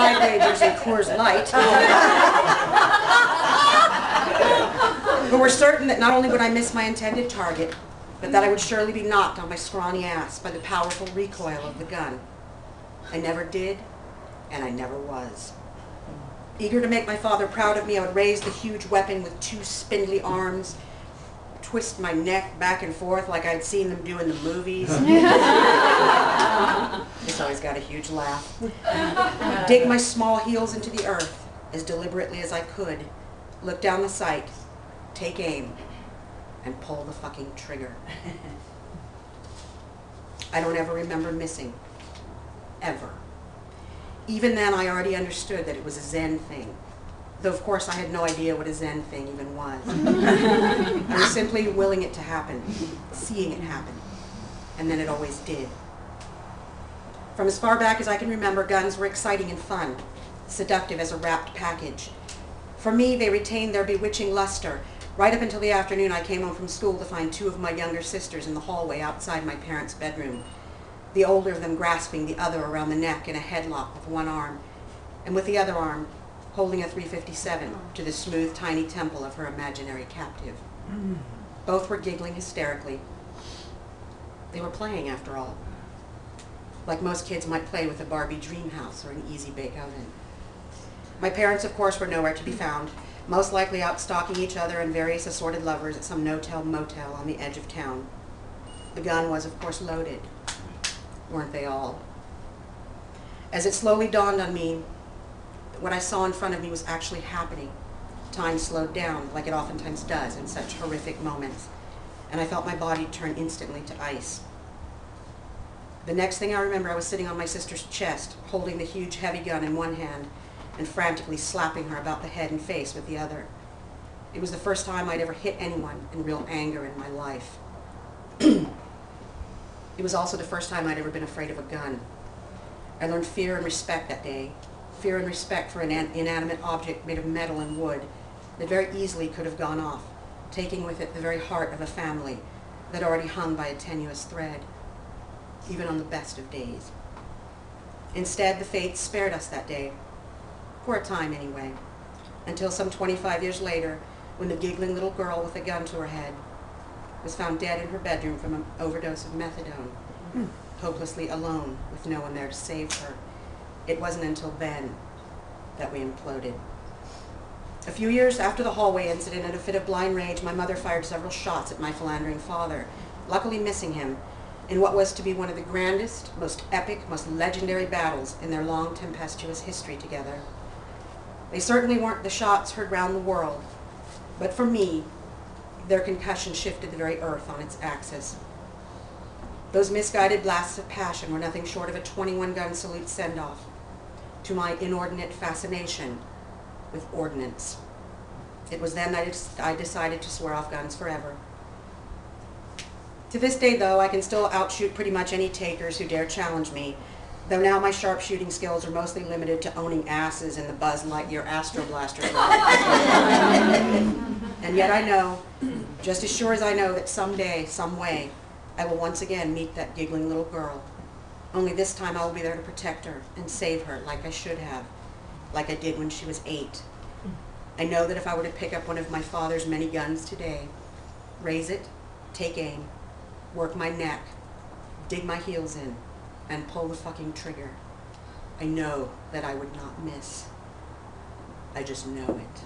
side wagers and Coors Light. But we're certain that not only would I miss my intended target, but that I would surely be knocked on my scrawny ass by the powerful recoil of the gun. I never did, and I never was. Eager to make my father proud of me, I would raise the huge weapon with two spindly arms, twist my neck back and forth like I'd seen them do in the movies. This always got a huge laugh. Dig my small heels into the earth as deliberately as I could, look down the sight, take aim, and pull the fucking trigger. I don't ever remember missing. Ever. Even then, I already understood that it was a Zen thing, though of course I had no idea what a Zen thing even was. I was simply willing it to happen, seeing it happen, and then it always did. From as far back as I can remember, guns were exciting and fun, seductive as a wrapped package. For me, they retained their bewitching luster, right up until the afternoon I came home from school to find two of my younger sisters in the hallway outside my parents' bedroom, the older of them grasping the other around the neck in a headlock with one arm, and with the other arm holding a .357 to the smooth, tiny temple of her imaginary captive. Both were giggling hysterically. They were playing, after all, like most kids might play with a Barbie dream house or an Easy Bake Oven. My parents, of course, were nowhere to be found, most likely out stalking each other and various assorted lovers at some no-tell motel on the edge of town. The gun was, of course, loaded. Weren't they all? As it slowly dawned on me that what I saw in front of me was actually happening, time slowed down, like it oftentimes does in such horrific moments, and I felt my body turn instantly to ice. The next thing I remember, I was sitting on my sister's chest, holding the huge heavy gun in one hand and frantically slapping her about the head and face with the other. It was the first time I'd ever hit anyone in real anger in my life. It was also the first time I'd ever been afraid of a gun. I learned fear and respect that day, fear and respect for an inanimate object made of metal and wood that very easily could have gone off, taking with it the very heart of a family that already hung by a tenuous thread, even on the best of days. Instead, the fates spared us that day, for a time anyway, until some 25 years later, when the giggling little girl with a gun to her head was found dead in her bedroom from an overdose of methadone, hopelessly alone with no one there to save her. It wasn't until then that we imploded. A few years after the hallway incident, in a fit of blind rage, my mother fired several shots at my philandering father, luckily missing him in what was to be one of the grandest, most epic, most legendary battles in their long, tempestuous history together. They certainly weren't the shots heard round the world, but for me, their concussion shifted the very earth on its axis. Those misguided blasts of passion were nothing short of a 21-gun salute send-off to my inordinate fascination with ordnance. It was then that I decided to swear off guns forever. To this day, though, I can still outshoot pretty much any takers who dare challenge me, though now my sharpshooting skills are mostly limited to owning asses in the Buzz Lightyear Astro Blaster. And yet I know, just as sure as I know that someday, some way, I will once again meet that giggling little girl. Only this time I will be there to protect her and save her like I should have, like I did when she was 8. I know that if I were to pick up one of my father's many guns today, raise it, take aim, work my neck, dig my heels in, and pull the fucking trigger, I know that I would not miss. I just know it.